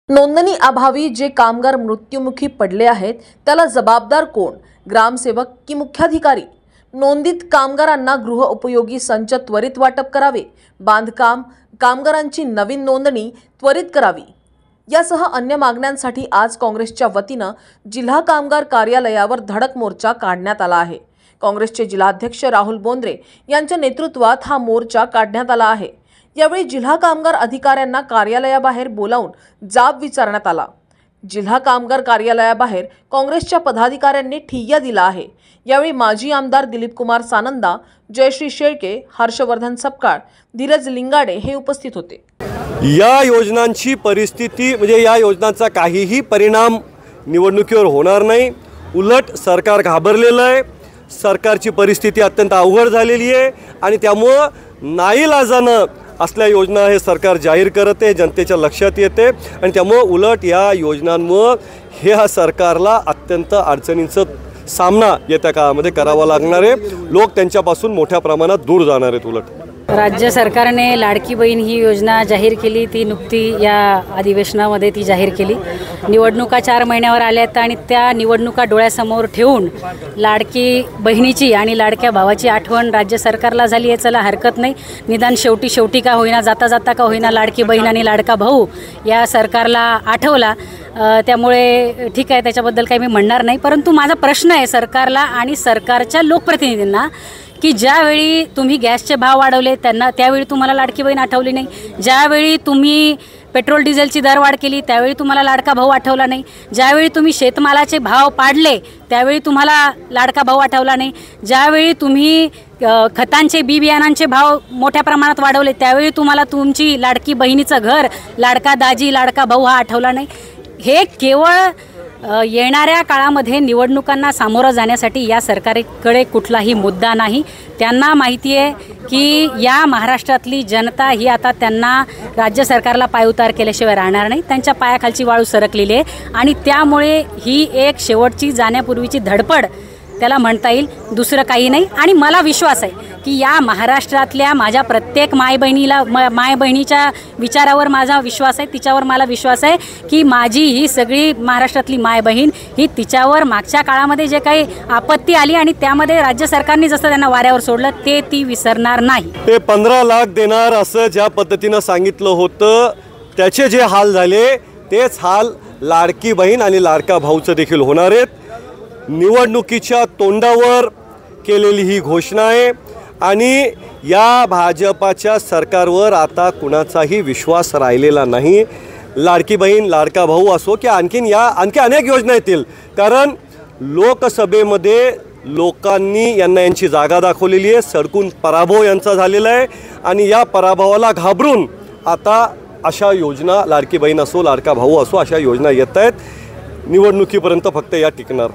नोंदणी अभावी जे कामगार मृत्युमुखी पडले आहेत त्याला जबाबदार कोण, ग्रामसेवक की मुख्याधिकारी? नोंदित कामगारांना गृह उपयोगी संच त्वरित वाटप करावे, बांधकाम कामगारांची नवीन नोंदणी त्वरित करावी यासह अन्य मागण्यांसाठी आज काँग्रेसच्या वतीने जिल्हा कामगार कार्यालयावर धडक मोर्चा काढण्यात आला आहे। काँग्रेसचे जिल्हाध्यक्ष राहुल बोंद्रे यांच्या नेतृत्वात हा मोर्चा काढण्यात आला आहे। यावेळी जिल्हा कामगार अधिकाऱ्यांना कार्यालयाबाहेर बोलावून जाब विचारण्यात आला। जिल्हा कामगार कार्यालयाबाहेर काँग्रेसच्या पदाधिकाऱ्यांनी ठिय्या दिला आहे। यावेळी माजी आमदार दिलीप कुमार सानंदा, जयश्री शेळके, हर्षवर्धन सपकाळ, धीरज लिंगाडे हे उपस्थित होते। या योजनांची परिस्थिती म्हणजे या योजनांचा काहीही परिणाम निवडणुकीवर होणार नाही। उलट सरकार घाबरलेलं आहे। सरकारची परिस्थिती अत्यंत अवघड झालेली आहे आणि त्यामुळे नाईलाजानं असल्या योजना हे सरकार जाहीर करते, जनतेच्या लक्षात येते आणि त्यामुळे उलट या योजनांमुळे ह्या सरकारला अत्यंत अडचणींचा सामना येत्या काळामध्ये करावा लागणार आहे। लोक त्यांच्यापासून मोठ्या प्रमाणात दूर जाणार आहेत। उलट राज्य सरकारने लाडकी बहीण ही योजना जाहीर केली, ती नुकती या अधिवेशनामध्ये ती जाहीर केली। निवडणुका 4 महिन्यावर आल्यात आणि त्या निवडणुका डोळ्यासमोर ठेवून लाडकी बहिणीची आणि लाडक्या भावाची आठवण राज्य सरकारला झाली आहे। चला हरकत नाही, निदान शेवटी का होईना, जाता का होईना लाडकी बहीण आणि लाडका भाऊ या सरकारला आठवला। त्यामुळे ठीक आहे, त्याच्याबद्दल काही मी म्हणणार नाही। परंतु माझा प्रश्न आहे सरकारला आणि सरकारच्या लोकप्रतिनिधींना की ज्यावेळी तुम्ही गॅसचे भाव वाढवले त्यावेळी तुम्हाला लाडकी बहीण आठवली नाही, ज्यावेळी तुम्ही पेट्रोल डिझेलची दरवाढ केली त्यावेळी तुम्हाला लाडका भाऊ आठवला नाही, ज्यावेळी तुम्ही शेतमालाचे भाव पाडले त्यावेळी तुम्हाला लाडका भाऊ आठवला नाही, ज्यावेळी तुम्ही खतांचे बियाणांचे भाव मोठ्या प्रमाणात वाढवले त्यावेळी तुम्हाला तुमची लाडकी बहिणीचं घर, लाडका दाजी, लाडका भाऊ हा आठवला नाही। हे केवळ येणाऱ्या काळामध्ये निवडणुकांना सामोरं जाण्यासाठी या सरकारकडे कुठलाही मुद्दा नाही। त्यांना माहिती आहे की या महाराष्ट्रातली जनता ही आता त्यांना राज्य सरकारला पायउतार केल्याशिवाय राहणार नाही। त्यांच्या पायाखालची वाळू सरकलेली आहे आणि त्यामुळे ही एक शेवटची जाण्यापूर्वीची धडपड त्याला म्हणता येईल, दुसरं काही नाही। आणि मला विश्वास आहे की या महाराष्ट्रातल्या माझ्या प्रत्येक मायबहिणीच्या विचारावर माझा विश्वास आहे, तिच्यावर मला विश्वास आहे की माझी ही सगळी महाराष्ट्रातली मायबहीण ही तिच्यावर मागच्या काळामध्ये जे काही आपत्ती आली आणि त्यामध्ये राज्य सरकारने जसं त्यांना वाऱ्यावर सोडलं ते ती विसरणार नाही। ते 15 लाख देणार असं ज्या पद्धतीनं सांगितलं होतं त्याचे जे हाल झाले तेच हाल लाडकी बहीण आणि लाडका भाऊचं देखील होणार आहेत। निवडणुकीच्या तोंडावर केलेली ही घोषणा आहे आणि या भाजपाच्या सरकारवर आता कुणाचाही विश्वास राहिलेला नाही। लाडकी बहीण, लाडका भाऊ असो की आणखी अनेक योजना येतील, कारण लोकसभेमध्ये लोकांनी यांची जागा दाखवलेली आहे। सडकून पराभव यांचा झालेला आहे आणि या पराभवाला घाबरून आता अशा योजना, लाडकी बहीण असो, लाडका भाऊ असो, अशा योजना येत आहेत। निवडणुकीपर्यंत फक्त या टिकणार।